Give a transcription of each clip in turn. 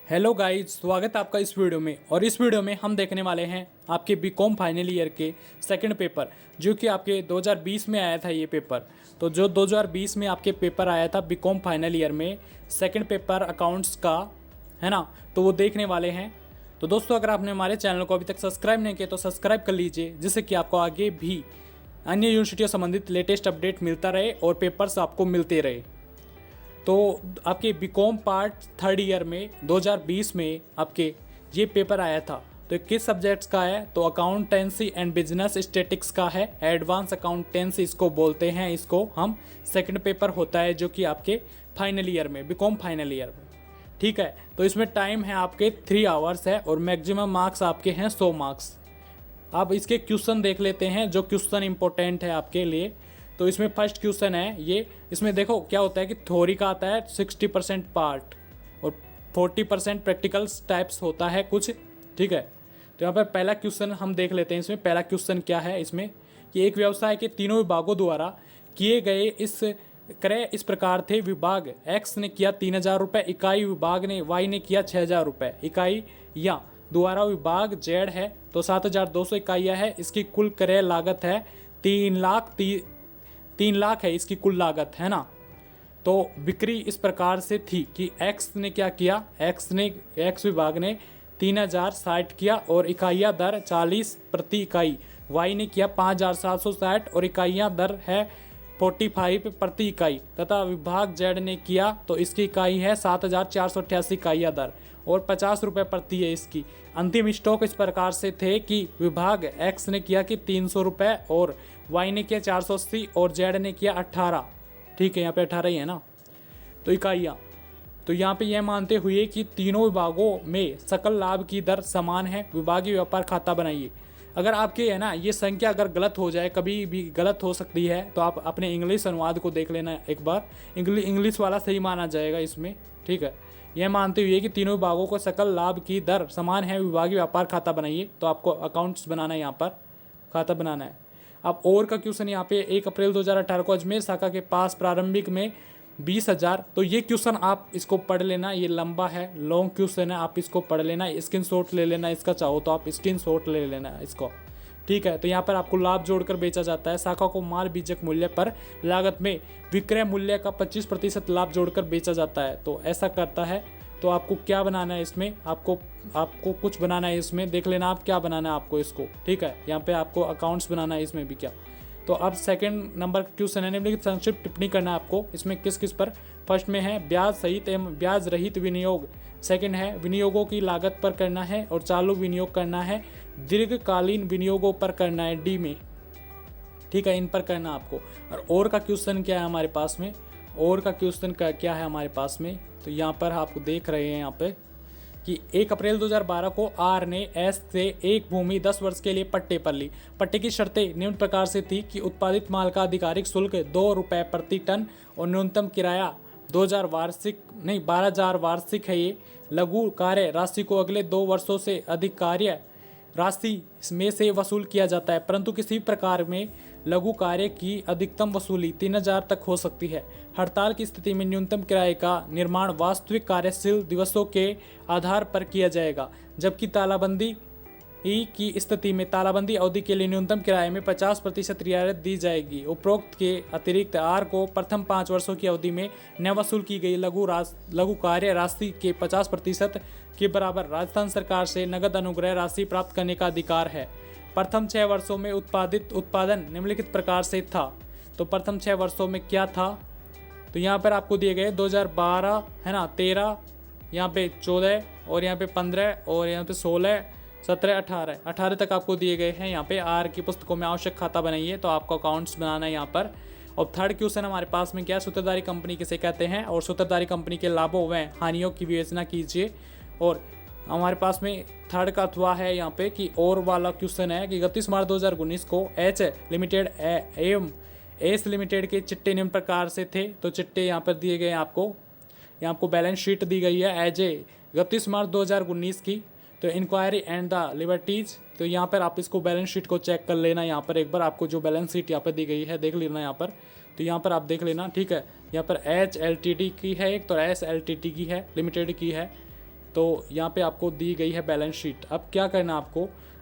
Hello guys, स्वागत है आपका इस वीडियो में। और इस वीडियो में हम देखने वाले हैं आपके बीकॉम फाइनल ईयर के सेकंड पेपर, जो कि आपके 2020 में आया था ये पेपर। तो जो 2020 में आपके पेपर आया था बीकॉम फाइनल ईयर में सेकंड पेपर अकाउंट्स का, है ना, तो वो देखने वाले हैं। तो दोस्तों, अगर आपने हमारे चैनल को अभी तक सब्सक्राइब नहीं किया तो सब्सक्राइब कर लीजिए, जिससे कि आपको आगे भी अन्य यूनिवर्सिटियों संबंधित लेटेस्ट अपडेट मिलता रहे और पेपर्स आपको मिलते रहे। तो आपके बीकॉम पार्ट थर्ड ईयर में 2020 में आपके ये पेपर आया था। तो किस सब्जेक्ट्स का है? तो अकाउंटेंसी एंड बिजनेस स्टेटिक्स का है। एडवांस अकाउंटेंसी इसको बोलते हैं। इसको हम सेकंड पेपर होता है जो कि आपके फाइनल ईयर में, बीकॉम फाइनल ईयर में, ठीक है। तो इसमें टाइम है आपके 3 आवर्स है और मैक्सिमम मार्क्स आपके हैं 100 मार्क्स। आप इसके क्वेश्चन देख लेते हैं, जो क्वेश्चन इंपॉर्टेंट है आपके लिए। तो इसमें फर्स्ट क्वेश्चन है ये। इसमें देखो क्या होता है कि थ्योरी का आता है 60% पार्ट और 40% प्रैक्टिकल्स टाइप्स होता है कुछ, ठीक है। तो यहाँ पर पहला क्वेश्चन हम देख लेते हैं। इसमें पहला क्वेश्चन क्या है इसमें कि एक व्यवसाय के तीनों विभागों द्वारा किए गए इस क्रय इस प्रकार थे। विभाग एक्स ने किया 3000 रुपये इकाई, विभाग ने वाई ने किया 6000 रुपये इकाई, या द्वारा विभाग जेड है तो 7200 इकाइयाँ है। इसकी कुल क्रय लागत है 3 लाख है इसकी कुल लागत, है ना। तो बिक्री इस प्रकार से थी कि एक्स ने क्या किया, एक्स विभाग ने 3060 किया और इकाइयाँ दर 40 प्रति इकाई। वाई ने किया 5760 और इकाइयाँ दर है 45 प्रति इकाई, तथा विभाग जेड ने किया तो इसकी इकाई है 7488 इकाइयाँ दर और 50 रुपये प्रति है इसकी। अंतिम स्टॉक इस प्रकार से थे कि विभाग एक्स ने किया कि 300 रुपये और वाई ने किया 480 और जेड ने किया 18, ठीक है, यहाँ पे 18 ही है ना। तो इकाइयाँ, तो यहाँ पे यह मानते हुए कि तीनों विभागों में सकल लाभ की दर समान है, विभागीय व्यापार खाता बनाइए। अगर आपके है ना ये संख्या अगर गलत हो जाए, कभी भी गलत हो सकती है, तो आप अपने इंग्लिश अनुवाद को देख लेना एक बार। इंग्लिश वाला सही माना जाएगा इसमें, ठीक है। यह मानते हुए कि तीनों विभागों को सकल लाभ की दर समान है, विभागीय व्यापार खाता बनाइए। तो आपको अकाउंट्स बनाना है, यहाँ पर खाता बनाना है। अब और का क्वेश्चन यहाँ पे 1 अप्रैल 2018 को अजमेर शाखा के पास प्रारंभिक में 20,000। तो ये क्वेश्चन आप इसको पढ़ लेना, ये लंबा है, लॉन्ग क्वेश्चन है, आप इसको पढ़ लेना, स्क्रीनशॉट ले लेना इसका, चाहो तो आप स्क्रीनशॉट ले लेना इसको, ठीक है। तो यहाँ पर आपको लाभ जोड़कर बेचा जाता है। शाखा को माल बीजक मूल्य पर लागत में विक्रय मूल्य का 25% लाभ जोड़कर बेचा जाता है। तो ऐसा करता है। तो आपको क्या बनाना है इसमें, आपको कुछ बनाना है इसमें, देख लेना आप क्या बनाना है आपको इसको, ठीक है। यहाँ पे आपको अकाउंट्स बनाना है इसमें भी क्या। तो अब सेकंड नंबर क्वेश्चन है, निम्नलिखित संक्षिप्त टिप्पणी करना है आपको। इसमें किस किस पर? फर्स्ट में है ब्याज सहित एवं ब्याज रहित विनियोग। सेकंड है विनियोगों की लागत पर करना है और चालू विनियोग करना है। दीर्घकालीन विनियोगों पर करना है डी में, ठीक है, इन पर करना आपको। और का क्वेश्चन क्या है हमारे पास में, और का क्वेश्चन क्या है हमारे पास में। तो यहाँ पर आप देख रहे हैं यहाँ पे कि 1 अप्रैल 2012 को आर ने एस से एक भूमि 10 वर्ष के लिए पट्टे पर ली। पट्टे की शर्तें निम्न प्रकार से थी कि उत्पादित माल का आधिकारिक शुल्क 2 रुपये प्रति टन और न्यूनतम किराया 12,000 वार्षिक है। ये लघु कार्य राशि को अगले 2 वर्षों से अधिक कार्य राशि में से वसूल किया जाता है, परंतु किसी प्रकार में लघु कार्य की अधिकतम वसूली 3000 तक हो सकती है। हड़ताल की स्थिति में न्यूनतम किराए का निर्माण वास्तविक कार्यशील दिवसों के आधार पर किया जाएगा, जबकि तालाबंदी की स्थिति में तालाबंदी अवधि के लिए न्यूनतम किराए में 50% रियायत दी जाएगी। उपरोक्त के अतिरिक्त आर को प्रथम 5 वर्षों की अवधि में न वसूल की गई लघु कार्य राशि के 50% के बराबर राजस्थान सरकार से नगद अनुग्रह राशि प्राप्त करने का अधिकार है। प्रथम 6 वर्षों में उत्पादन निम्नलिखित प्रकार से था। तो प्रथम 6 वर्षों में क्या था? तो यहाँ पर आपको दिए गए 2012 है ना, 13, यहाँ पे 14 और यहाँ पे 15 और यहाँ पे 16, 17, 18 तक आपको दिए गए हैं। यहाँ पे आर की पुस्तकों में आवश्यक खाता बनाइए। तो आपको अकाउंट्स बनाना है यहाँ पर। और थर्ड क्वेश्चन हमारे पास में क्या है, सूत्रधारी कंपनी किसे कहते हैं और सूत्रधारी कंपनी के लाभों व हानियों की विवेचना कीजिए। और हमारे पास में थर्ड का अथवा है यहाँ पे कि और वाला क्वेश्चन है कि 31 मार्च 2019 को एच लिमिटेड एवं एस लिमिटेड के चिट्टे निम्न प्रकार से थे। तो चिट्टे यहाँ पर दिए गए हैं आपको, यहाँ आपको बैलेंस शीट दी गई है एज 31 मार्च 2019 की। तो इंक्वायरी एंड द लिबर्टीज, तो यहाँ पर आप इसको बैलेंस शीट को चेक कर लेना। यहाँ पर एक बार आपको जो बैलेंस शीट यहाँ पर दी गई है देख लेना यहाँ पर। तो यहाँ पर आप देख लेना, ठीक है। यहाँ पर एच एल टी डी की है एक, तो एस एल टी टी की है, लिमिटेड की है। तो यहाँ पे आपको दी गई है बैलेंस शीट। अब क्या करना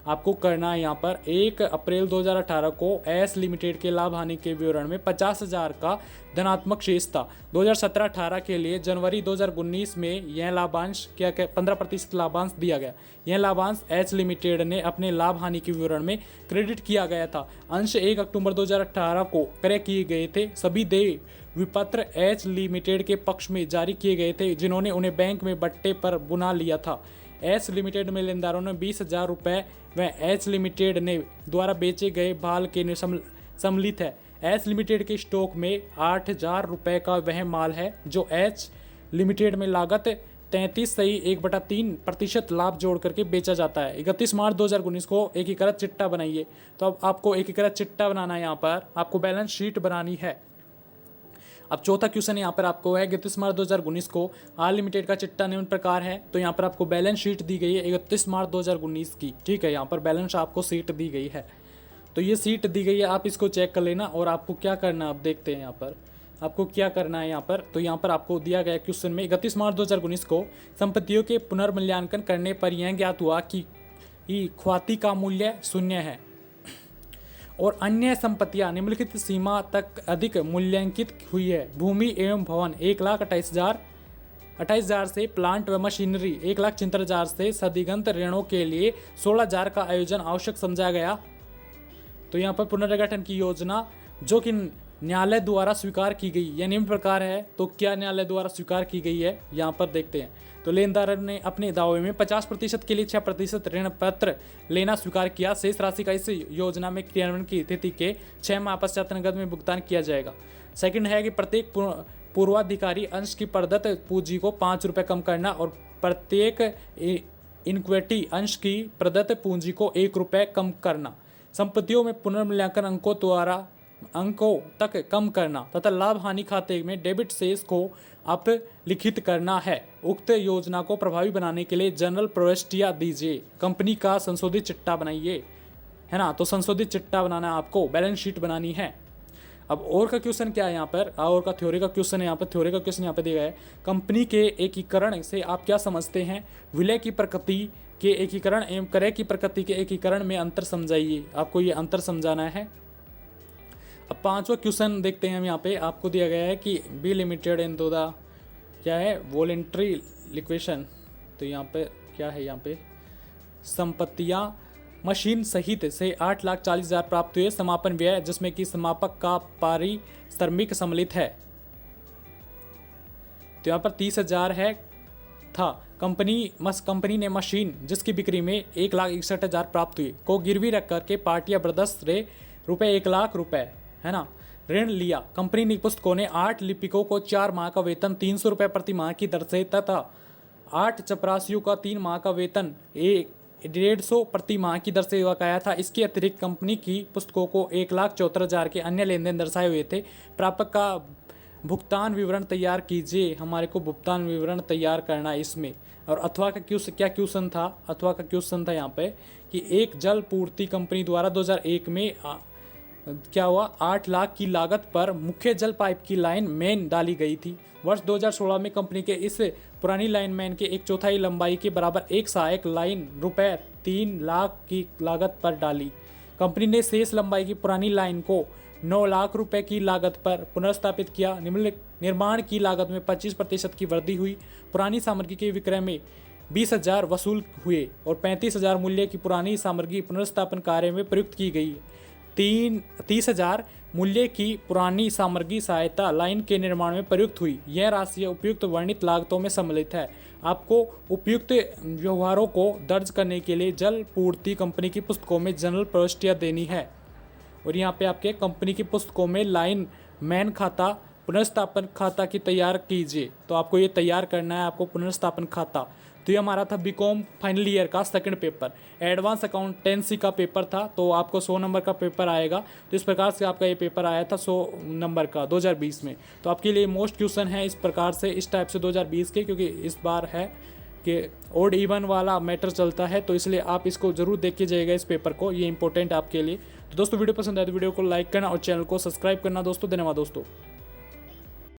आपको करना है यहाँ पर 1 अप्रैल 2018 को एस लिमिटेड के लाभ हानि के विवरण में 50,000 का धनात्मक शेष था। 2017-18 के लिए जनवरी 2019 में यह लाभांश 15% लाभांश दिया गया। यह लाभांश एच लिमिटेड ने अपने लाभ हानि के विवरण में क्रेडिट किया गया था। अंश 1 अक्टूबर 2018 को क्रय किए गए थे। सभी देय विपत्र एच लिमिटेड के पक्ष में जारी किए गए थे, जिन्होंने उन्हें बैंक में बट्टे पर बुना लिया था। एच लिमिटेड में लेनदारों ने 20,000 रुपये व एच लिमिटेड ने द्वारा बेचे गए भाल के सम्मिलित है। एच लिमिटेड के स्टॉक में 8,000 रुपये का वह माल है जो एच लिमिटेड में लागत 33.1/3% लाभ जोड़ करके बेचा जाता है। 31 मार्च 2019 को एकीकृत चिट्ठा बनाइए। तो अब आपको एकीकृत चिट्ठा बनाना है, यहाँ पर आपको बैलेंस शीट बनानी है। अब चौथा क्वेश्चन यहाँ पर आपको है 31 मार्च 2019 को आर लिमिटेड का चिट्ठा निम्न प्रकार है। तो यहाँ पर आपको बैलेंस शीट दी गई है 31 मार्च 2019 की, ठीक है। यहाँ पर बैलेंस आपको शीट दी गई है, तो ये शीट दी गई है, आप इसको चेक कर लेना। और आपको क्या करना आप देखते हैं यहाँ पर आपको क्या करना है यहाँ पर। तो यहाँ पर आपको दिया गया क्वेश्चन में 31 मार्च 2019 को संपत्तियों के पुनर्मूल्यांकन करने पर यह ज्ञात हुआ कि ख्याति का मूल्य 0 है और अन्य संपत्तियां निम्नलिखित सीमा तक अधिक मूल्यांकित हुई है। भूमि एवं भवन 1,28,000 से, प्लांट व मशीनरी 1,76,000 से, सदिगंत ऋणों के लिए 16,000 का आयोजन आवश्यक समझा गया। तो यहाँ पर पुनर्गठन की योजना जो कि न्यायालय द्वारा स्वीकार की गई, यह निम्न प्रकार है। तो क्या न्यायालय द्वारा स्वीकार की गई है, यहाँ पर देखते हैं। तो लेनदार ने अपने दावे में 50% के लिए 6% ऋण पत्र लेना स्वीकार किया। शेष राशि का इस योजना में क्रियान्वयन की तिथि के 6 माह पश्चात नकद में भुगतान किया जाएगा। सेकंड है कि प्रत्येक पूर्वाधिकारी अंश की प्रदत्त पूंजी को 5 रुपये कम करना और प्रत्येक इक्विटी अंश की प्रदत्त पूंजी को 1 रुपये कम करना। संपत्तियों में पुनर्मूल्यांकन अंकों तक कम करना तथा लाभ हानि खाते में डेबिट शेष को अपलिखित करना है। उक्त योजना को प्रभावी बनाने के लिए जनरल प्रविष्टियां दीजिए। कंपनी का संशोधित चिट्ठा बनाइए, है ना। तो संशोधित चिट्ठा बनाना है आपको, बैलेंस शीट बनानी है। अब और का क्वेश्चन क्या है यहाँ पर, और का थ्योरी का क्वेश्चन है यहाँ पर। थ्योरी का क्वेश्चन यहाँ पर दिया है, कंपनी के एकीकरण से आप क्या समझते हैं। विलय की प्रकृति के एकीकरण एवं क्रय की प्रकृति के एकीकरण में अंतर समझाइए। आपको ये अंतर समझाना है। अब 5वां क्वेश्चन देखते हैं हम। यहाँ पे आपको दिया गया है कि be limited in to the क्या है वॉलेंट्री लिक्विडेशन। तो यहाँ पे क्या है, यहाँ पे संपत्तियां मशीन सहित से 8,40,000 प्राप्त हुए। समापन व्यय जिसमें कि समापक का पारिश्रमिक सम्मिलित है, तो यहाँ पर 30,000 है था। कंपनी ने मशीन जिसकी बिक्री में 1,61,000 प्राप्त हुई को गिरवी रख करके पार्टिया ब्रदर्स से रुपये 1,00,000 रुपये, है ना, ऋण लिया। कंपनी ने पुस्तकों ने 8 लिपिकों को 4 माह का वेतन 300 रुपये प्रति माह की दर से तथा 8 चपरासियों का 3 माह का वेतन 150 प्रति माह की दर से बकाया था। इसके अतिरिक्त कंपनी की पुस्तकों को 1,74,000 के अन्य लेन देन दर्शाए हुए थे। प्रापक का भुगतान विवरण तैयार कीजिए। हमारे को भुगतान विवरण तैयार करना है इसमें। और अथवा का क्या क्वेश्चन था, अथवा का क्वेश्चन था यहाँ पे कि एक जल पूर्ति कंपनी द्वारा 2001 में क्या हुआ, 8 लाख की लागत पर मुख्य जल पाइप की लाइन मेन डाली गई थी। वर्ष 2016 में कंपनी के इस पुरानी लाइन मैन के 1/4 लंबाई के बराबर एक सहायक लाइन रुपये 3 लाख की लागत पर डाली। कंपनी ने शेष लंबाई की पुरानी लाइन को 9 लाख रुपए की लागत पर पुनर्स्थापित किया। निर्माण की लागत में 25% की वृद्धि हुई। पुरानी सामग्री के विक्रय में 20,000 वसूल हुए और 35,000 मूल्य की पुरानी सामग्री पुनर्स्थापन कार्य में प्रयुक्त की गई। 30,000 मूल्य की पुरानी सामग्री सहायता लाइन के निर्माण में प्रयुक्त हुई। यह राशि उपयुक्त वर्णित लागतों में सम्मिलित है। आपको उपयुक्त व्यवहारों को दर्ज करने के लिए जल पूर्ति कंपनी की पुस्तकों में जनरल प्रविष्टियां देनी है। और यहाँ पे आपके कंपनी की पुस्तकों में लाइन मैन खाता, पुनर्स्थापन खाता की तैयार कीजिए। तो आपको ये तैयार करना है, आपको पुनर्स्थापन खाता। तो ये हमारा था बीकॉम फाइनल ईयर का सेकंड पेपर, एडवांस अकाउंटेंसी का पेपर था। तो आपको 100 नंबर का पेपर आएगा। तो इस प्रकार से आपका ये पेपर आया था 100 नंबर का 2020 में। तो आपके लिए मोस्ट क्वेश्चन है इस प्रकार से, इस टाइप से 2020 के, क्योंकि इस बार है कि ओड इवन वाला मैटर चलता है। तो इसलिए आप इसको जरूर देख के जाइएगा इस पेपर को, ये इंपॉर्टेंट आपके लिए। तो दोस्तों वीडियो पसंद आए तो वीडियो को लाइक करना और चैनल को सब्सक्राइब करना दोस्तों। धन्यवाद दोस्तों।